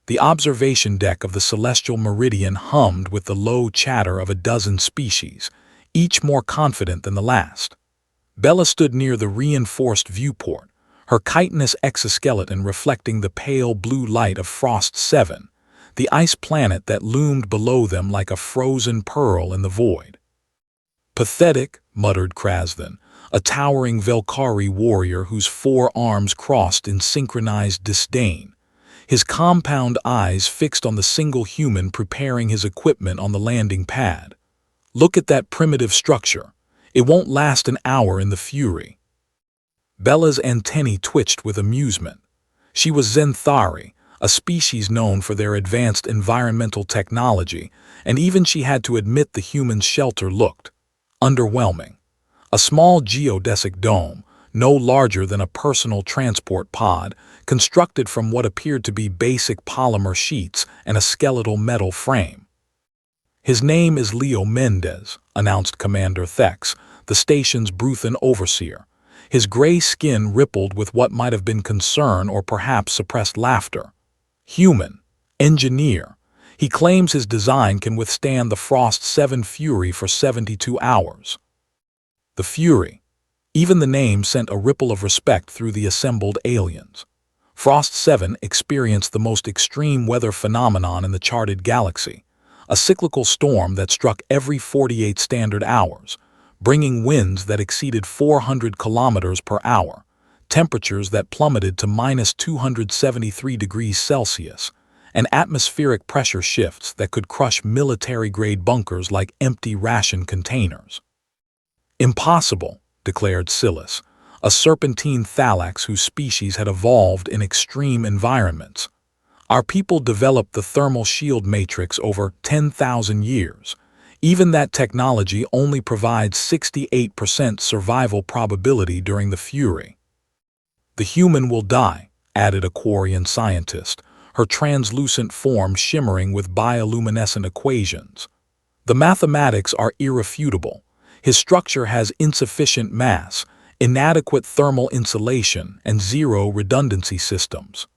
The observation deck of the celestial meridian hummed with the low chatter of a dozen species, each more confident than the last. Bella stood near the reinforced viewport, her chitinous exoskeleton reflecting the pale blue light of Frost 7, the ice planet that loomed below them like a frozen pearl in the void. "Pathetic," muttered Krasden, a towering Velkari warrior whose four arms crossed in synchronized disdain, his compound eyes fixed on the single human preparing his equipment on the landing pad. "Look at that primitive structure. It won't last an hour in the Fury." Bella's antennae twitched with amusement. She was Zenthari, a species known for their advanced environmental technology, and even she had to admit the human's shelter looked underwhelming. A small geodesic dome, no larger than a personal transport pod, constructed from what appeared to be basic polymer sheets and a skeletal metal frame. "His name is Leo Mendez," announced Commander Thex, the station's Bruthan overseer. His gray skin rippled with what might have been concern or perhaps suppressed laughter. "Human. Engineer. He claims his design can withstand the Frost 7 Fury for 72 hours. The Fury. Even the name sent a ripple of respect through the assembled aliens. Frost 7 experienced the most extreme weather phenomenon in the charted galaxy, a cyclical storm that struck every 48 standard hours, bringing winds that exceeded 400 kilometers per hour, temperatures that plummeted to minus 273 degrees Celsius, and atmospheric pressure shifts that could crush military-grade bunkers like empty ration containers. "Impossible," declared Silas, a serpentine thalax whose species had evolved in extreme environments. "Our people developed the thermal shield matrix over 10,000 years. Even that technology only provides 68% survival probability during the Fury." "The human will die," added a Quarian scientist, her translucent form shimmering with bioluminescent equations. "The mathematics are irrefutable. His structure has insufficient mass, inadequate thermal insulation, and zero redundancy systems."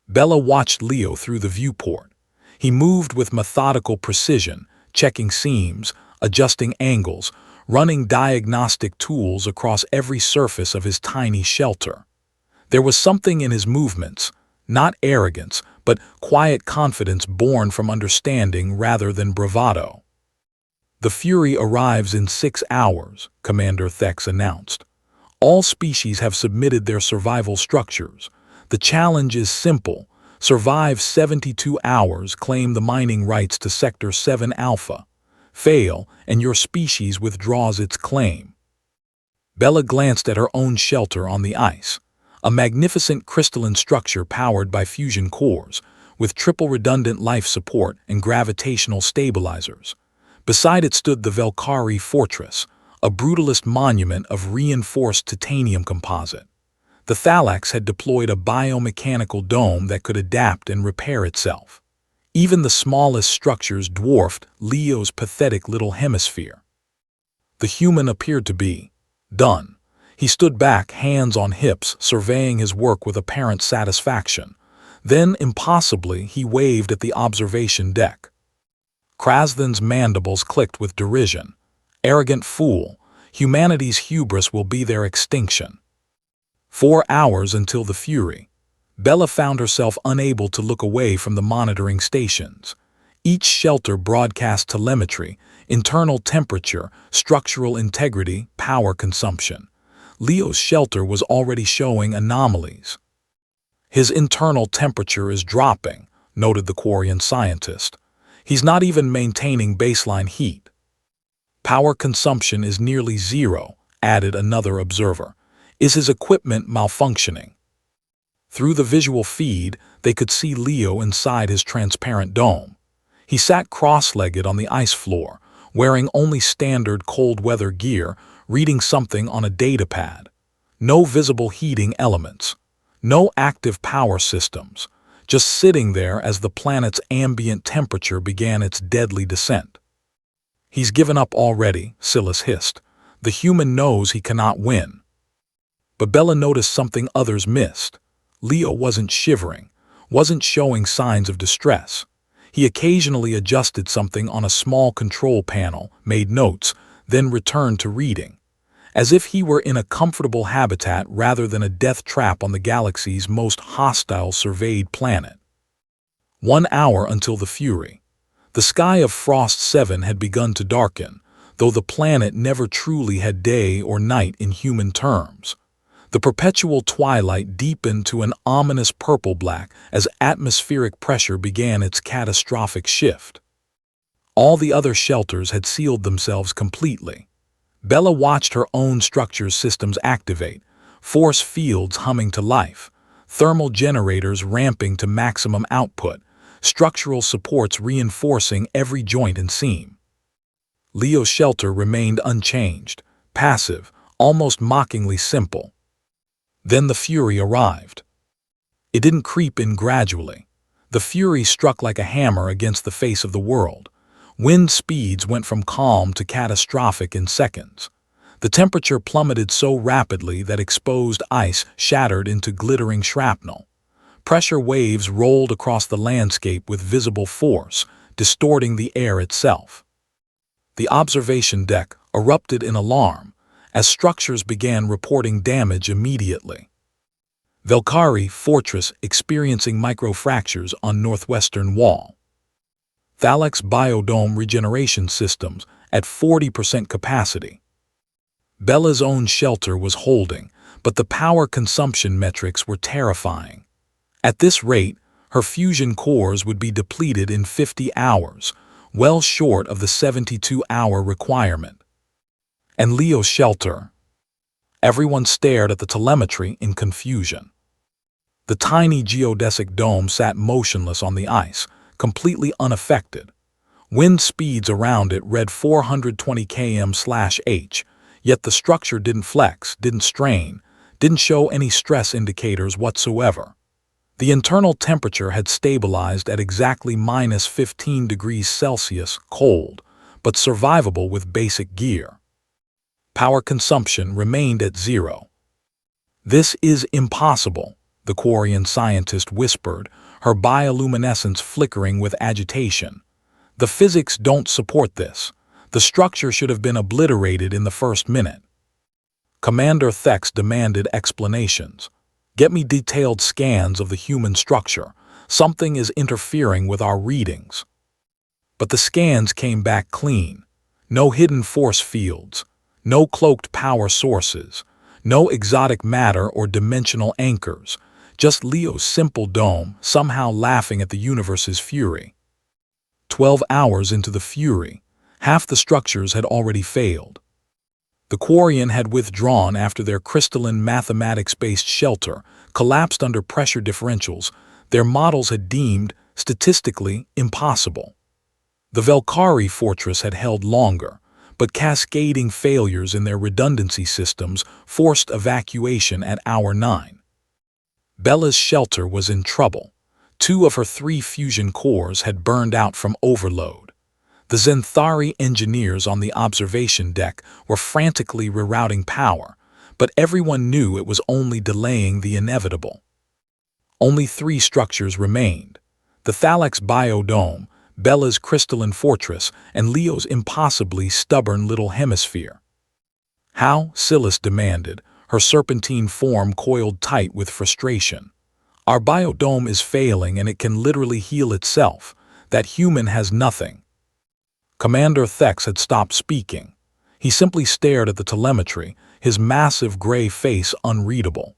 Bella watched Leo through the viewport. He moved with methodical precision, checking seams, adjusting angles, running diagnostic tools across every surface of his tiny shelter. There was something in his movements, not arrogance, but quiet confidence born from understanding rather than bravado. "The Fury arrives in 6 hours, Commander Thex announced. "All species have submitted their survival structures. The challenge is simple. Survive 72 hours, claim the mining rights to Sector 7 Alpha. Fail, and your species withdraws its claim." Bella glanced at her own shelter on the ice, a magnificent crystalline structure powered by fusion cores, with triple redundant life support and gravitational stabilizers. Beside it stood the Velkari Fortress, a brutalist monument of reinforced titanium composite. The thalax had deployed a biomechanical dome that could adapt and repair itself. Even the smallest structures dwarfed Leo's pathetic little hemisphere. The human appeared to be done. He stood back, hands on hips, surveying his work with apparent satisfaction. Then, impossibly, he waved at the observation deck. Krasden's mandibles clicked with derision. "Arrogant fool, humanity's hubris will be their extinction." 4 hours until the Fury. Bella found herself unable to look away from the monitoring stations. Each shelter broadcast telemetry, internal temperature, structural integrity, power consumption. Leo's shelter was already showing anomalies. "His internal temperature is dropping," noted the Quarian scientist. "He's not even maintaining baseline heat." "Power consumption is nearly zero," added another observer. "Is his equipment malfunctioning?" Through the visual feed, they could see Leo inside his transparent dome. He sat cross-legged on the ice floor, wearing only standard cold-weather gear, reading something on a datapad. No visible heating elements. No active power systems. Just sitting there as the planet's ambient temperature began its deadly descent. "He's given up already," Silas hissed. "The human knows he cannot win." But Bella noticed something others missed. Leo wasn't shivering. wasn't showing signs of distress. He occasionally adjusted something on a small control panel, made notes, then returned to reading, as if he were in a comfortable habitat rather than a death trap on the galaxy's most hostile surveyed planet. 1 hour until the Fury. The sky of Frost 7 had begun to darken, though the planet never truly had day or night in human terms. The perpetual twilight deepened to an ominous purple-black as atmospheric pressure began its catastrophic shift. All the other shelters had sealed themselves completely. Bella watched her own structure's systems activate, force fields humming to life, thermal generators ramping to maximum output, structural supports reinforcing every joint and seam. Leo's shelter remained unchanged, passive, almost mockingly simple. Then the Fury arrived. It didn't creep in gradually. The Fury struck like a hammer against the face of the world. Wind speeds went from calm to catastrophic in seconds. The temperature plummeted so rapidly that exposed ice shattered into glittering shrapnel. Pressure waves rolled across the landscape with visible force, distorting the air itself. The observation deck erupted in alarm as structures began reporting damage immediately. Velkari Fortress experiencing microfractures on northwestern wall. Thalax Biodome regeneration systems at 40% capacity. Bella's own shelter was holding, but the power consumption metrics were terrifying. At this rate, her fusion cores would be depleted in 50 hours, well short of the 72-hour requirement. And Leo's shelter. Everyone stared at the telemetry in confusion. The tiny geodesic dome sat motionless on the ice, completely unaffected. Wind speeds around it read 420 km/h, yet the structure didn't flex, didn't strain, didn't show any stress indicators whatsoever. The internal temperature had stabilized at exactly -15 degrees Celsius, cold, but survivable with basic gear. Power consumption remained at 0. "This is impossible," the Quarian scientist whispered, her bioluminescence flickering with agitation. "The physics don't support this. The structure should have been obliterated in the first minute." Commander Thex demanded explanations. "Get me detailed scans of the human structure. Something is interfering with our readings." But the scans came back clean. No hidden force fields. No cloaked power sources, no exotic matter or dimensional anchors, just Leo's simple dome somehow laughing at the universe's fury. 12 hours into the Fury, half the structures had already failed. The Quarian had withdrawn after their crystalline mathematics-based shelter collapsed under pressure differentials their models had deemed statistically impossible. The Velkari Fortress had held longer, but cascading failures in their redundancy systems forced evacuation at hour 9. Bella's shelter was in trouble. 2 of her 3 fusion cores had burned out from overload. The Zenthari engineers on the observation deck were frantically rerouting power, but everyone knew it was only delaying the inevitable. Only 3 structures remained: the Thalax Biodome, Bella's crystalline fortress, and Leo's impossibly stubborn little hemisphere. "How?" Silas demanded, her serpentine form coiled tight with frustration. "Our biodome is failing and it can literally heal itself. That human has nothing." Commander Thex had stopped speaking. He simply stared at the telemetry, his massive gray face unreadable.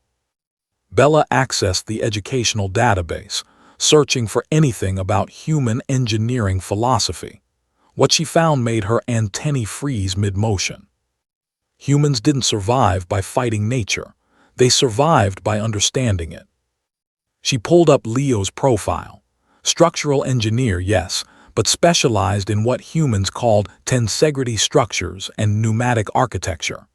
Bella accessed the educational database, searching for anything about human engineering philosophy. What she found made her antennae freeze mid-motion. Humans didn't survive by fighting nature. They survived by understanding it. She pulled up Leo's profile. Structural engineer, yes, but specialized in what humans called tensegrity structures and pneumatic architecture.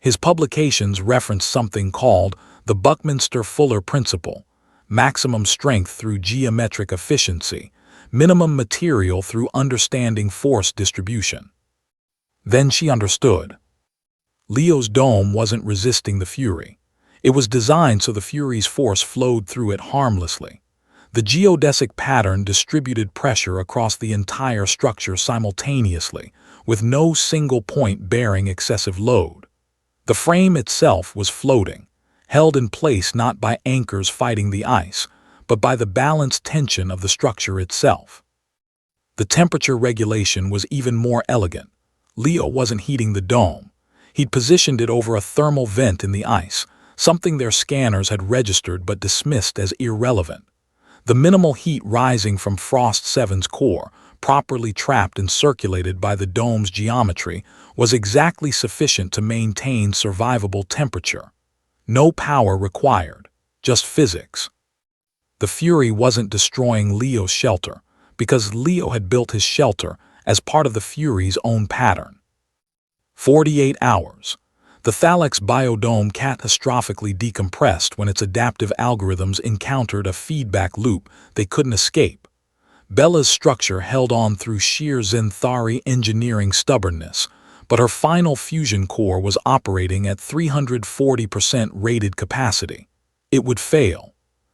His publications referenced something called the Buckminster-Fuller Principle: maximum strength through geometric efficiency, minimum material through understanding force distribution. Then she understood. Leo's dome wasn't resisting the Fury. It was designed so the Fury's force flowed through it harmlessly. The geodesic pattern distributed pressure across the entire structure simultaneously, with no single point bearing excessive load. The frame itself was floating, held in place not by anchors fighting the ice, but by the balanced tension of the structure itself. The temperature regulation was even more elegant. Leo wasn't heating the dome. He'd positioned it over a thermal vent in the ice, something their scanners had registered but dismissed as irrelevant. The minimal heat rising from Frost 7's core, properly trapped and circulated by the dome's geometry, was exactly sufficient to maintain survivable temperature. No power required, just physics. The Fury wasn't destroying Leo's shelter, because Leo had built his shelter as part of the Fury's own pattern. 48 hours. The Thalax biodome catastrophically decompressed when its adaptive algorithms encountered a feedback loop they couldn't escape. Bella's structure held on through sheer Zenthari engineering stubbornness, but her final fusion core was operating at 340% rated capacity. It would fail.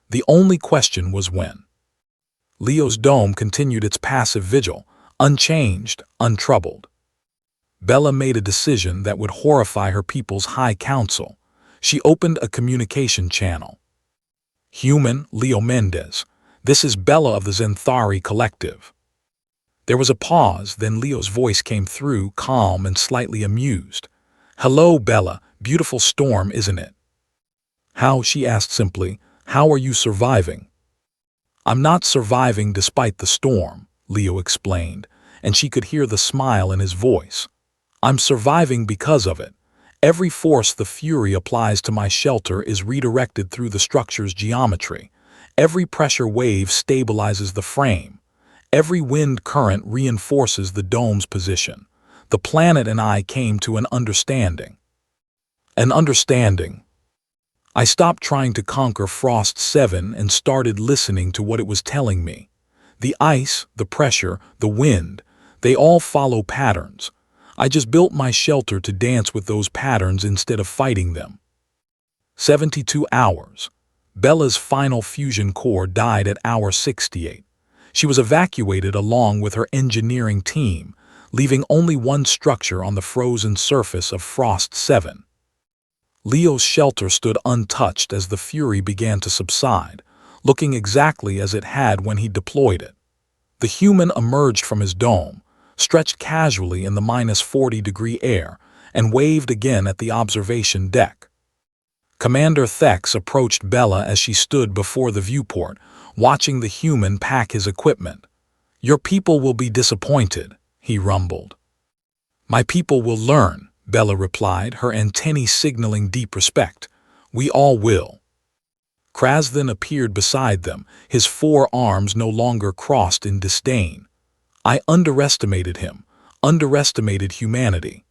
The only question was when. Leo's dome continued its passive vigil, unchanged, untroubled. Bella made a decision that would horrify her people's high council. She opened a communication channel. "Human, Leo Mendez. This is Bella of the Zenthari Collective." There was a pause, then Leo's voice came through, calm and slightly amused. "Hello, Bella. Beautiful storm, isn't it?" "How?" she asked simply. "How are you surviving?" "I'm not surviving despite the storm," Leo explained, and she could hear the smile in his voice. "I'm surviving because of it. Every force the Fury applies to my shelter is redirected through the structure's geometry. Every pressure wave stabilizes the frame. Every wind current reinforces the dome's position. The planet and I came to an understanding." An understanding. I stopped trying to conquer Frost 7 and started listening to what it was telling me. The ice, the pressure, the wind, they all follow patterns. I just built my shelter to dance with those patterns instead of fighting them. 72 hours. Bella's final fusion core died at hour 68. She was evacuated along with her engineering team, leaving only one structure on the frozen surface of Frost 7. Leo's shelter stood untouched as the Fury began to subside, looking exactly as it had when he deployed it. The human emerged from his dome, stretched casually in the -40-degree air, and waved again at the observation deck. Commander Thex approached Bella as she stood before the viewport, watching the human pack his equipment. "Your people will be disappointed," he rumbled. "My people will learn," Bella replied, her antennae signaling deep respect. "We all will." Kraz then appeared beside them, his four arms no longer crossed in disdain. "I underestimated him, underestimated humanity."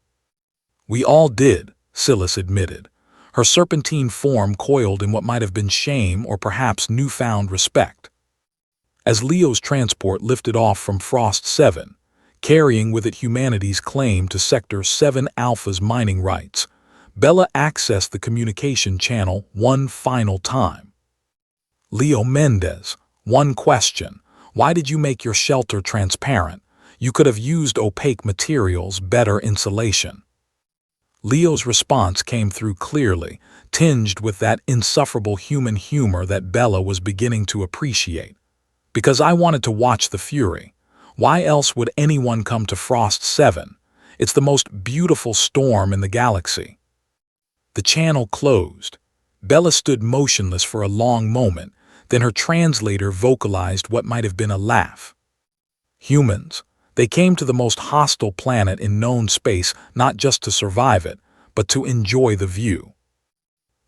"We all did," Silas admitted. Her serpentine form coiled in what might have been shame or perhaps newfound respect. As Leo's transport lifted off from Frost 7, carrying with it humanity's claim to Sector 7 Alpha's mining rights, Bella accessed the communication channel one final time. "Leo Mendez, one question. Why did you make your shelter transparent? You could have used opaque materials, better insulation." Leo's response came through clearly, tinged with that insufferable human humor that Bella was beginning to appreciate. "Because I wanted to watch the Fury. Why else would anyone come to Frost 7? It's the most beautiful storm in the galaxy." The channel closed. Bella stood motionless for a long moment, then her translator vocalized what might have been a laugh. "Humans. They came to the most hostile planet in known space not just to survive it, but to enjoy the view."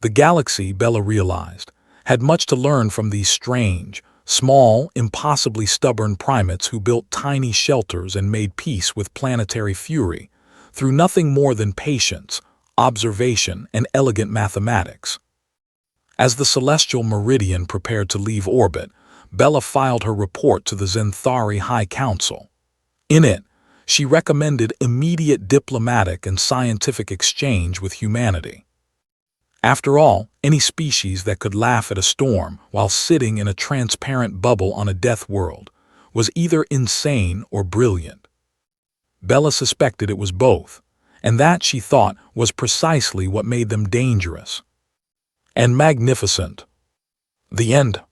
The galaxy, Bella realized, had much to learn from these strange, small, impossibly stubborn primates who built tiny shelters and made peace with planetary fury, through nothing more than patience, observation, and elegant mathematics. As the celestial meridian prepared to leave orbit, Bella filed her report to the Zenthari High Council. In it, she recommended immediate diplomatic and scientific exchange with humanity. After all, any species that could laugh at a storm while sitting in a transparent bubble on a death world was either insane or brilliant. Bella suspected it was both, and that, she thought, was precisely what made them dangerous and magnificent. The end.